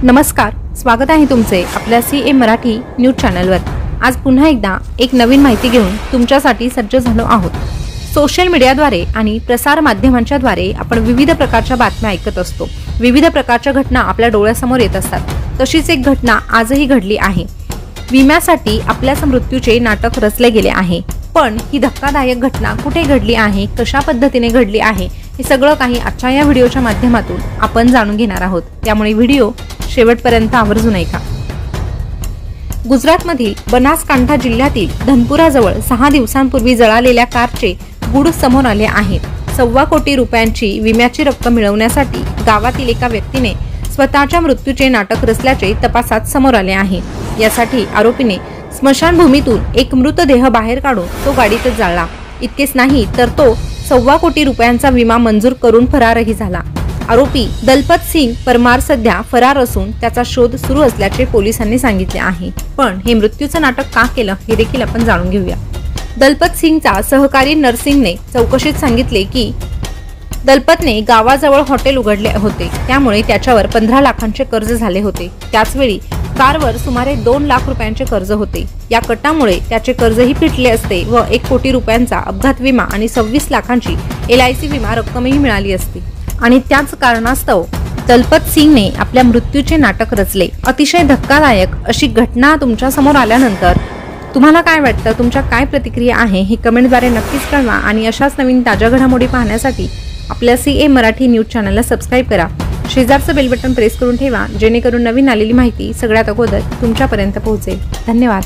नमस्कार, स्वागत आहे तुमचे आपल्या CA मराठी न्यूज चॅनलवर। आज पुन्हा एकदा एक नवीन माहिती घेऊन तुमच्यासाठी सज्ज झालो आहोत। सोशल मीडियाद्वारे आणि प्रसार माध्यमांच्या द्वारे आपण विविध प्रकारच्या बातम्या ऐकत असतो। विविध प्रकारच्या घटना आपल्या डोळ्यासमोर येत असतात। तशीच एक घटना आजही घडली आहे। विम्यासाठी आपल्या मृत्यूचे नाटक रचले गेले आहे। पण ही धक्कादायक घटना कुठे घडली आहे, कशा पद्धतीने घडली आहे, हे सगळं काही आजच्या या व्हिडिओच्या माध्यमातून आपण जाणून घेणार आहोत। त्यामुळे व्हिडिओ शेवटपर्यंत आवर्जून ऐका। गुजरातमधील बनासकांठा जिल्ह्यातील धनपुराजवळ 6 दिवसांपूर्वी जळालेल्या कारचे गूढ समोर आले आहे। 1.25 कोटी रुपयांची विम्याची रक्कम मिळवण्यासाठी गावातील एका व्यक्तीने स्वतःच्या मृत्यूचे नाटक रचल्याचे तपासात समोर आले आहे। यासाठी आरोपीने स्मशानभूमीतून एक मृतदेह बाहेर काढून तो गाडीतच जाळला। इतकेच नाही तर तो 1.25 कोटी रुपयांचा विमा मंजूर करून फरारही झाला। आरोपी दलपत सिंग परमार सध्या फरार असून त्याचा शोध सुरू असल्याचे पोलिसांनी सांगितले आहे। पण हे मृत्यूचे नाटक का केलं हे देखील आपण जाणून घेऊया। दलपत सिंगचा सहकारी नरसिंगने चौकशीत सांगितले की दलपतने गावाजवळ हॉटेल उघडले होते, त्यामुळे त्याच्यावर 15 लाखांचे कर्ज झाले होते। त्याचवेळी कारवर सुमारे 2 लाख रुपयांचे कर्ज होते। या कटामुळे त्याचे कर्जही फिटले असते व 1 कोटी रुपयांचा अपघात विमा आणि 26 लाखांची LIC विमा रक्कमही मिळाली असती। आणि त्याच कारणास्तव दलपत सिंगने आपल्या मृत्यूचे नाटक रचले। अतिशय धक्कादायक अशी घटना तुमच्या समोर आल्यानंतर तुम्हाला काय वाटतं, तुमच्या काय प्रतिक्रिया आहे हे कमेंटद्वारे नक्कीच कळवा। आणि अशाच नवीन ताज्या घडामोडी पाहण्यासाठी आपल्या CA मराठी न्यूज चॅनलला सबस्क्राइब करा। शेजारचं बेल बटन प्रेस करून ठेवा, जेणेकरून नवीन आलेली माहिती सगळ्यात अगोदर तुमच्यापर्यंत पोहोचेल। धन्यवाद।